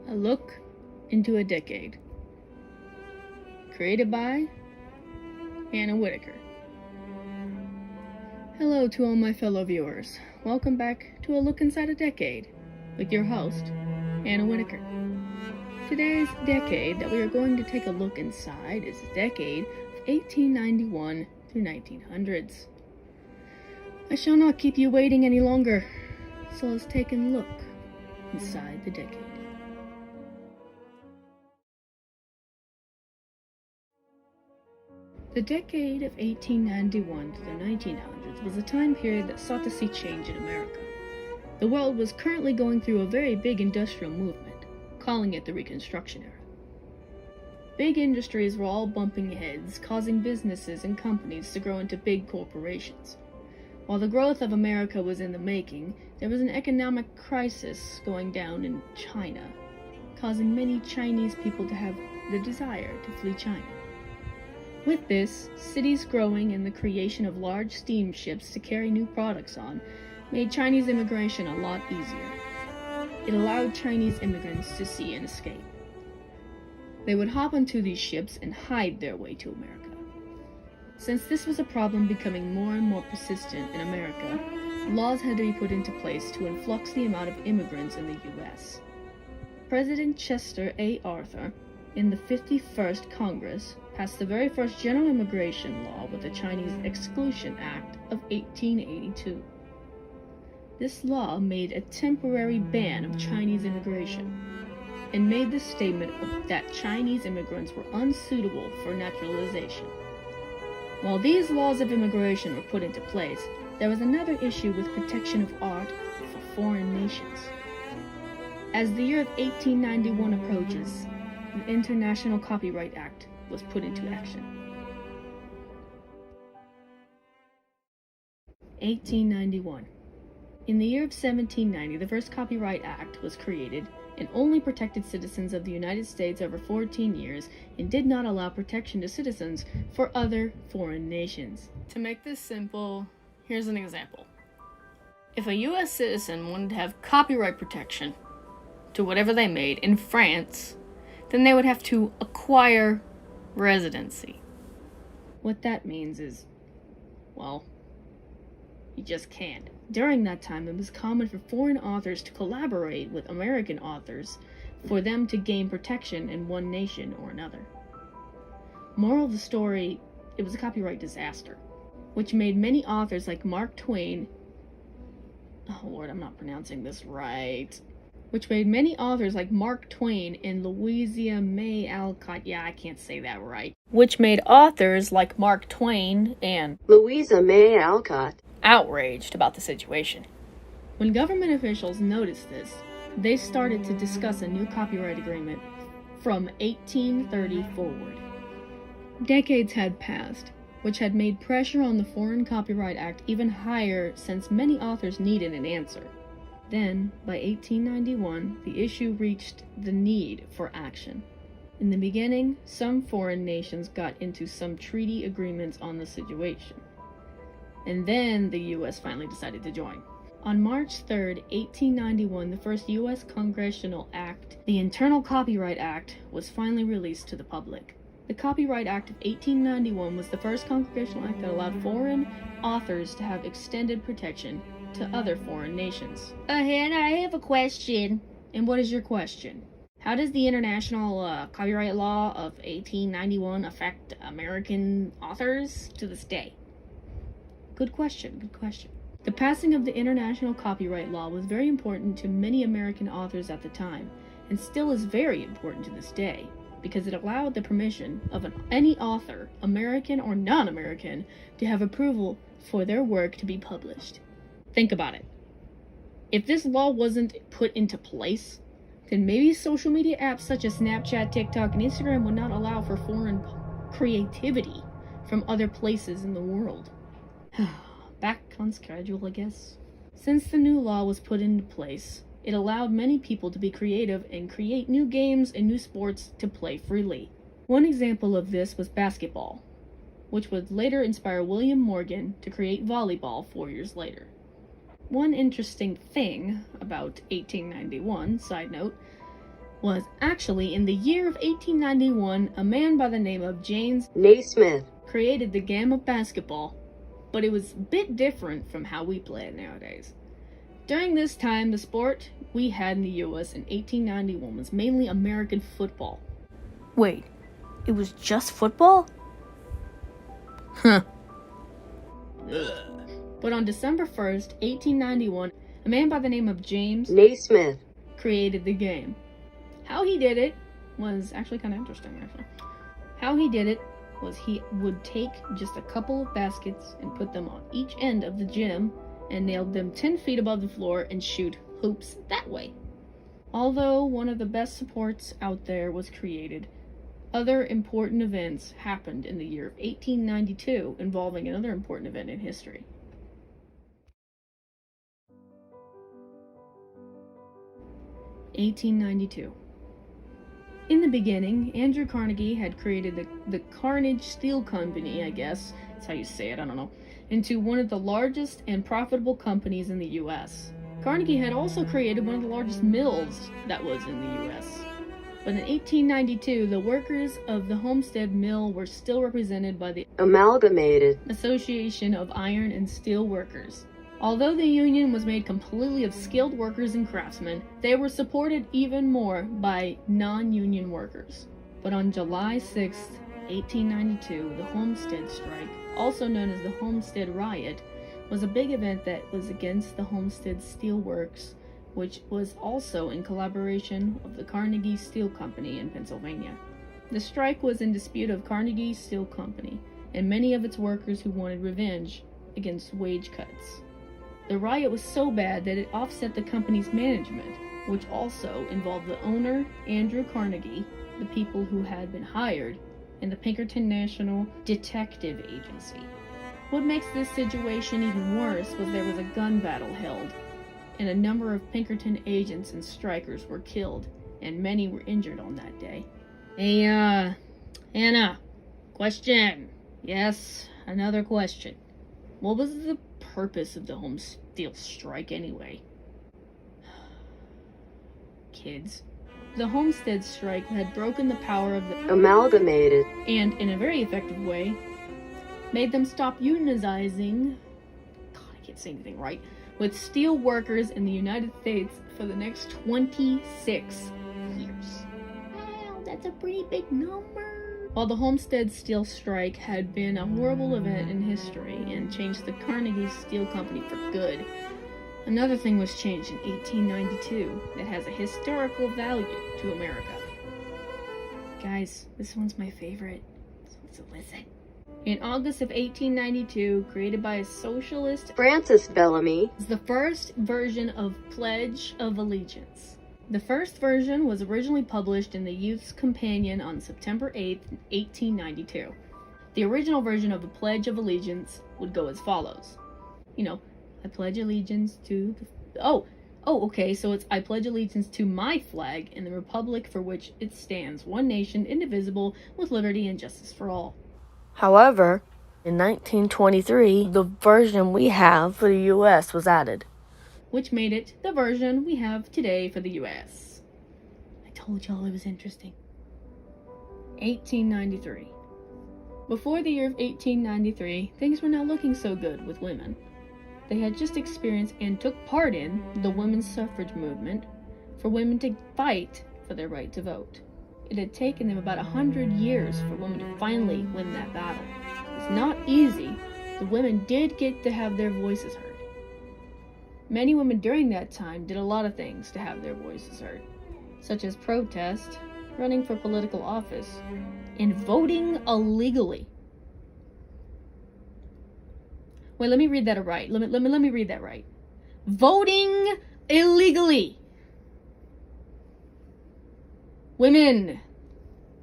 A Look into a Decade. Created by Anna Whitaker. Hello to all my fellow viewers. Welcome back to A Look Inside a Decade with your host, Anna Whitaker. Today's decade that we are going to take a look inside is the decade of 1891 through 1900s. I shall not keep you waiting any longer, so let's take a look inside the decade. The decade of 1891 to the 1900s was a time period that sought to see change in America. The world was currently going through a very big industrial movement, calling it the Reconstruction era. Big industries were all bumping heads, causing businesses and companies to grow into big corporations. While the growth of America was in the making, there was an economic crisis going down in China, causing many Chinese people to have the desire to flee China. With this, cities growing and the creation of large steamships to carry new products on made Chinese immigration a lot easier. It allowed Chinese immigrants to see an escape. They would hop onto these ships and hide their way to America. Since this was a problem becoming more and more persistent in America, laws had to be put into place to influx the amount of immigrants in the U.S. President Chester A. Arthur, in the 51st Congress, passed the very first general immigration law with the Chinese Exclusion Act of 1882. This law made a temporary ban of Chinese immigration and made the statement that Chinese immigrants were unsuitable for naturalization. While these laws of immigration were put into place, there was another issue with protection of art for foreign nations. As the year of 1891 approaches, the International Copyright Act was put into action. 1891. In the year of 1790, the first Copyright Act was created and only protected citizens of the United States over 14 years and did not allow protection to citizens for other foreign nations. To make this simple, here's an example. If a U.S. citizen wanted to have copyright protection to whatever they made in France, then they would have to acquire residency. What that means is, well, you just can't. During that time, it was common for foreign authors to collaborate with American authors for them to gain protection in one nation or another. Moral of the story, it was a copyright disaster, which made many authors like Mark Twain, oh Lord, I'm not pronouncing this right, which made many authors like Mark Twain and Louisa May Alcott, I can't say that right, which made authors like Mark Twain and Louisa May Alcott outraged about the situation. When government officials noticed this, they started to discuss a new copyright agreement from 1830 forward. Decades had passed, which had made pressure on the Foreign Copyright Act even higher since many authors needed an answer. Then, by 1891, the issue reached the need for action. In the beginning, some foreign nations got into some treaty agreements on the situation. And then the U.S. finally decided to join. On March 3, 1891, the first U.S. Congressional Act, the Internal Copyright Act, was finally released to the public. The Copyright Act of 1891 was the first congressional act that allowed foreign authors to have extended protection to other foreign nations. Hannah, I have a question. And what is your question? How does the International Copyright Law of 1891 affect American authors to this day? Good question. The passing of the International Copyright Law was very important to many American authors at the time, and still is very important to this day, because it allowed the permission of any author, American or non-American, to have approval for their work to be published. Think about it. If this law wasn't put into place, then maybe social media apps such as Snapchat, TikTok, and Instagram would not allow for foreign creativity from other places in the world. Back on schedule, I guess. Since the new law was put into place, it allowed many people to be creative and create new games and new sports to play freely. One example of this was basketball, which would later inspire William Morgan to create volleyball 4 years later. One interesting thing about 1891, side note, was actually in the year of 1891, a man by the name of James Naismith created the game of basketball, but it was a bit different from how we play it nowadays. During this time, the sport we had in the US in 1891 was mainly American football. Wait, it was just football? Huh. But on December 1st, 1891, a man by the name of James Naismith created the game. How he did it was actually kind of interesting, actually. How he did it was he would take just a couple of baskets and put them on each end of the gym and nailed them 10 feet above the floor and shoot hoops that way. Although one of the best sports out there was created, other important events happened in the year of 1892 involving another important event in history. (1892). In the beginning, Andrew Carnegie had created the Carnegie Steel Company, I guess, that's how you say it, I don't know, into one of the largest and profitable companies in the US. Carnegie had also created one of the largest mills that was in the US. But in 1892, the workers of the Homestead Mill were still represented by the Amalgamated Association of Iron and Steel Workers. Although the union was made completely of skilled workers and craftsmen, they were supported even more by non-union workers. But on July 6, 1892, the Homestead Strike, also known as the Homestead Riot, was a big event that was against the Homestead Steel Works, which was also in collaboration with the Carnegie Steel Company in Pennsylvania. The strike was in dispute of Carnegie Steel Company and many of its workers who wanted revenge against wage cuts. The riot was so bad that it offset the company's management, which also involved the owner, Andrew Carnegie, the people who had been hired, and the Pinkerton National Detective Agency. What makes this situation even worse was there was a gun battle held, and a number of Pinkerton agents and strikers were killed, and many were injured on that day. Hey, Anna, question. Yes, another question. What was the purpose of the Homestead Strike anyway? Kids. The Homestead Strike had broken the power of the Amalgamated and, in a very effective way, made them stop unionizing, God, I can't say anything right, with steel workers in the United States for the next 26 years. Wow, that's a pretty big number. While the Homestead Steel Strike had been a horrible event in history and changed the Carnegie Steel Company for good, another thing was changed in 1892 that has a historical value to America. Guys, this one's my favorite, so listen. In August of 1892, created by a socialist, Francis Bellamy is the first version of Pledge of Allegiance. The first version was originally published in the Youth's Companion on September 8, 1892. The original version of the Pledge of Allegiance would go as follows. I pledge allegiance to okay, so it's I pledge allegiance to my flag and the republic for which it stands, one nation, indivisible, with liberty and justice for all. However, in 1923, the version we have for the US was added, which made it the version we have today for the US. I told y'all it was interesting. 1893. Before the year of 1893, things were not looking so good with women. They had just experienced and took part in the women's suffrage movement for women to fight for their right to vote. It had taken them about 100 years for women to finally win that battle. It's not easy. The women did get to have their voices heard. Many women during that time did a lot of things to have their voices heard, such as protest, running for political office, and voting illegally. Wait, let me read that right. Let me read that right. Voting illegally. Women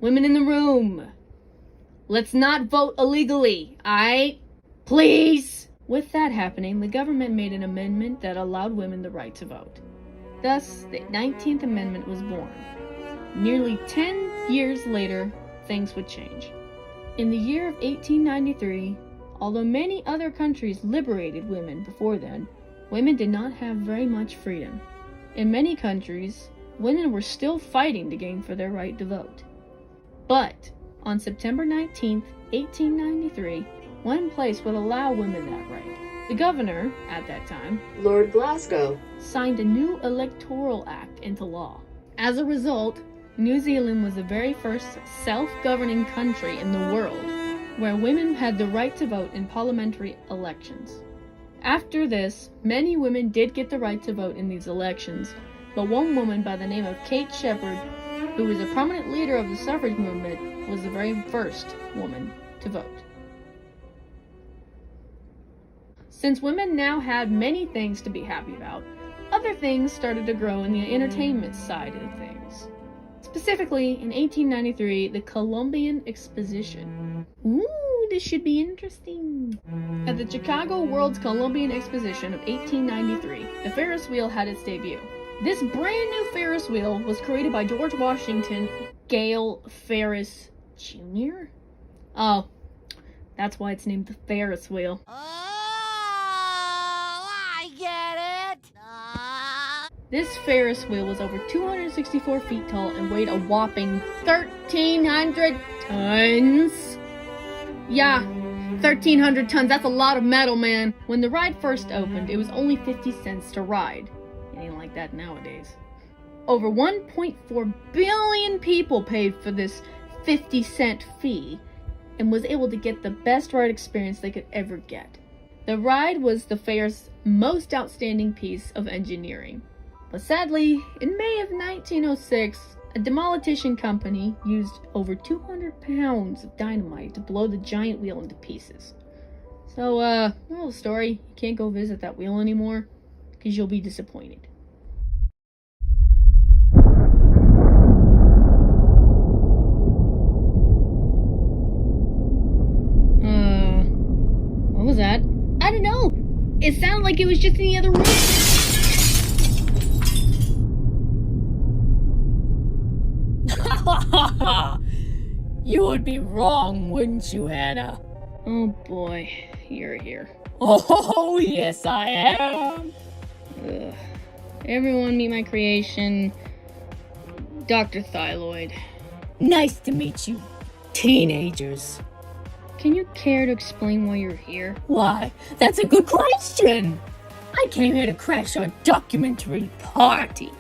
in the room, let's not vote illegally, alright? Please! With that happening, the government made an amendment that allowed women the right to vote. Thus, the 19th Amendment was born. Nearly 10 years later, things would change. In the year of 1893, although many other countries liberated women before then, women did not have very much freedom. In many countries, women were still fighting to gain for their right to vote. But on September 19th, 1893, one place would allow women that right. The governor, at that time, Lord Glasgow. signed a new electoral act into law. As a result, New Zealand was the very first self-governing country in the world where women had the right to vote in parliamentary elections. After this, many women did get the right to vote in these elections, but one woman by the name of Kate Sheppard, who was a prominent leader of the suffrage movement, was the very first woman to vote. Since women now had many things to be happy about, other things started to grow in the entertainment side of things. Specifically, in 1893, the Columbian Exposition. Ooh, this should be interesting. At the Chicago World's Columbian Exposition of 1893, the Ferris wheel had its debut. This brand new Ferris wheel was created by George Washington Gale Ferris Jr.? Oh, that's why it's named the Ferris wheel. This Ferris wheel was over 264 feet tall and weighed a whopping 1,300 tons. Yeah, 1,300 tons, that's a lot of metal, man. When the ride first opened, it was only 50 cents to ride. It ain't like that nowadays. Over 1.4 billion people paid for this 50-cent fee and was able to get the best ride experience they could ever get. The ride was the fair's most outstanding piece of engineering. But sadly, in May of 1906, a demolition company used over 200 pounds of dynamite to blow the giant wheel into pieces. So, moral of the story, you can't go visit that wheel anymore, because you'll be disappointed. What was that? I don't know! It sounded like it was just in the other room! You would be wrong, wouldn't you, Hannah? Oh boy, you're here. Oh, yes, I am. Ugh. Everyone meet my creation, Dr. Thyloid. Nice to meet you, teenagers. Can you care to explain why you're here? Why, that's a good question. I came here to crash our documentary party.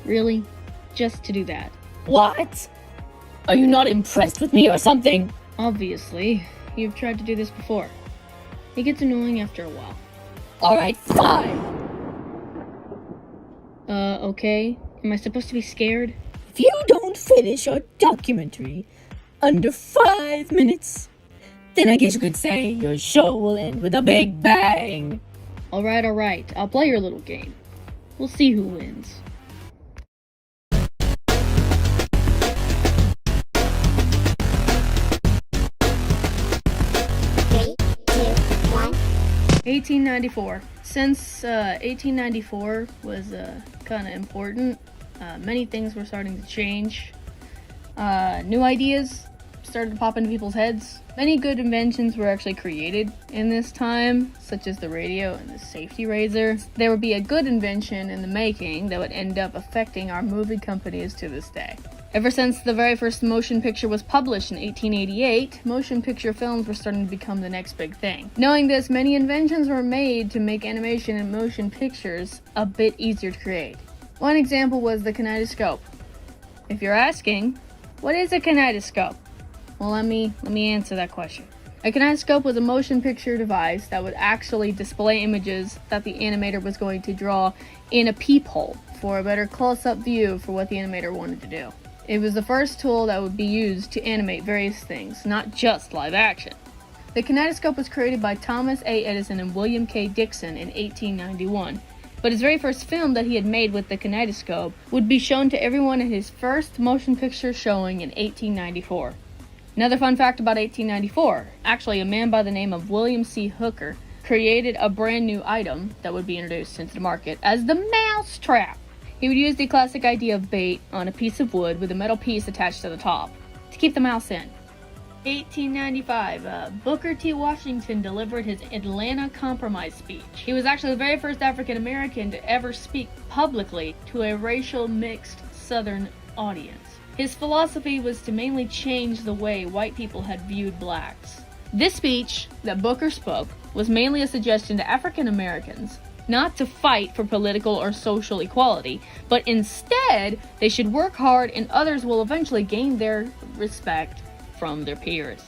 Really? Just to do that? What? Are you not impressed with me or something? Obviously, you've tried to do this before. It gets annoying after a while. Alright, fine. Okay. Am I supposed to be scared? If you don't finish our documentary under 5 minutes, then I guess you could say your show will end with a big bang. Alright. I'll play your little game. We'll see who wins. Three, two, one. 1894. Since 1894 was kind of important, many things were starting to change. New ideas started to pop into people's heads. Many good inventions were actually created in this time, such as the radio and the safety razor. There would be a good invention in the making that would end up affecting our movie companies to this day. Ever since the very first motion picture was published in 1888, motion picture films were starting to become the next big thing. Knowing this, many inventions were made to make animation and motion pictures a bit easier to create. One example was the kinetoscope. If you're asking, what is a kinetoscope? Well, let me answer that question. A kinetoscope was a motion picture device that would actually display images that the animator was going to draw in a peephole for a better close-up view for what the animator wanted to do. It was the first tool that would be used to animate various things, not just live action. The kinetoscope was created by Thomas A. Edison and William K. Dixon in 1891, but his very first film that he had made with the kinetoscope would be shown to everyone at his first motion picture showing in 1894. Another fun fact about 1894, actually a man by the name of William C. Hooker created a brand new item that would be introduced into the market as the mouse trap. He would use the classic idea of bait on a piece of wood with a metal piece attached to the top to keep the mouse in. 1895, Booker T. Washington delivered his Atlanta Compromise speech. He was actually the very first African American to ever speak publicly to a racial mixed Southern audience. His philosophy was to mainly change the way white people had viewed blacks. This speech that Booker spoke was mainly a suggestion to African Americans not to fight for political or social equality, but instead they should work hard and others will eventually gain their respect from their peers.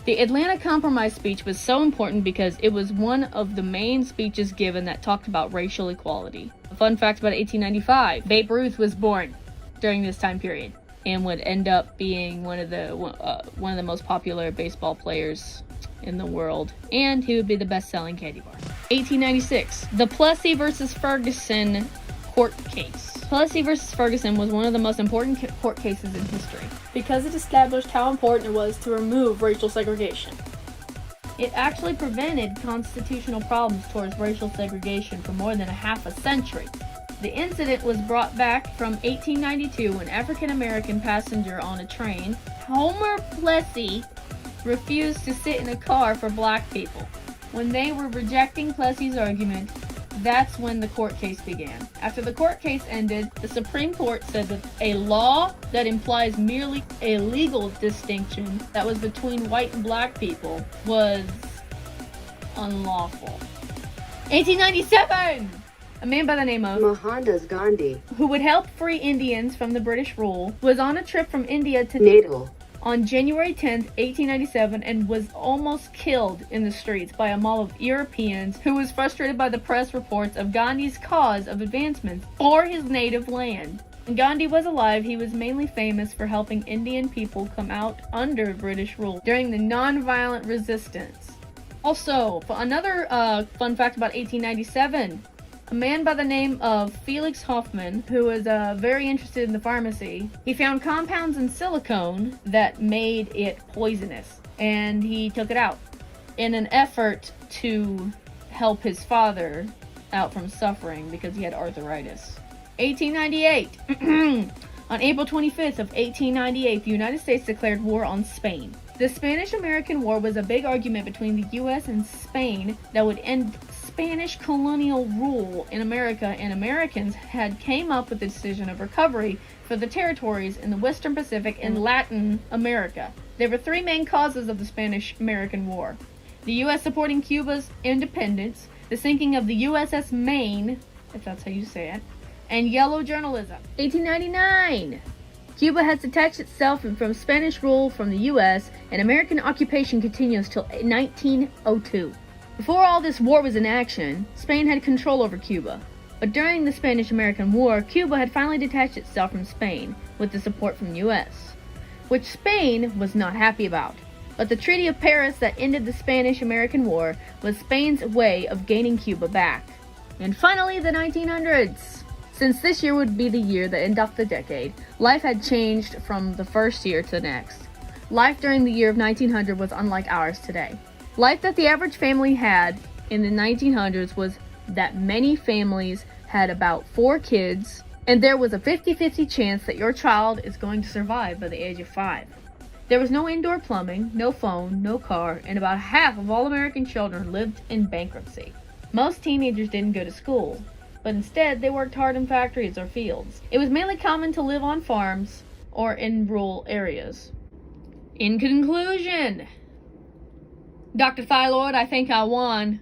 The Atlanta Compromise speech was so important because it was one of the main speeches given that talked about racial equality. A fun fact about 1895, Babe Ruth was born during this time period and would end up being one of the most popular baseball players in the world, and he would be the best-selling candy bar. 1896, the Plessy versus Ferguson court case. Plessy versus Ferguson was one of the most important court cases in history because it established how important it was to remove racial segregation. It actually prevented constitutional problems towards racial segregation for more than a half a century. The incident was brought back from 1892 when African-American passenger on a train, Homer Plessy, refused to sit in a car for black people. When they were rejecting Plessy's argument, that's when the court case began. After the court case ended, the Supreme Court said that a law that implies merely a legal distinction that was between white and black people was unlawful. 1897! A man by the name of Mohandas Gandhi. who would help free Indians from the British rule, was on a trip from India to Natal. on January 10, 1897, and was almost killed in the streets by a mob of Europeans who was frustrated by the press reports of Gandhi's cause of advancements for his native land. When Gandhi was alive, he was mainly famous for helping Indian people come out under British rule during the non-violent resistance. Also, for another fun fact about 1897, a man by the name of Felix Hoffman, who was very interested in the pharmacy, he found compounds in silicone that made it poisonous, and he took it out in an effort to help his father out from suffering because he had arthritis. 1898. On April 25th of 1898, the United States declared war on Spain. The Spanish-American War was a big argument between the U.S. and Spain that would end Spanish colonial rule in America, and Americans had came up with the decision of recovery for the territories in the Western Pacific and Latin America. There were three main causes of the Spanish-American War: the U.S. supporting Cuba's independence, the sinking of the USS Maine, if that's how you say it, and yellow journalism. 1899. Cuba has detached itself from Spanish rule from the U.S., and American occupation continues till 1902. Before all this war was in action, Spain had control over Cuba. But during the Spanish-American War, Cuba had finally detached itself from Spain with the support from the U.S., which Spain was not happy about. But the Treaty of Paris that ended the Spanish-American War was Spain's way of gaining Cuba back. And finally, the 1900s. Since this year would be the year that ended off the decade, life had changed from the first year to the next. Life during the year of 1900 was unlike ours today. Life that the average family had in the 1900s was that many families had about 4 kids, and there was a 50-50 chance that your child is going to survive by the age of 5. There was no indoor plumbing, no phone, no car, and about half of all American children lived in bankruptcy. Most teenagers didn't go to school, but instead they worked hard in factories or fields. It was mainly common to live on farms or in rural areas. In conclusion, Dr. Thylord, I think I won.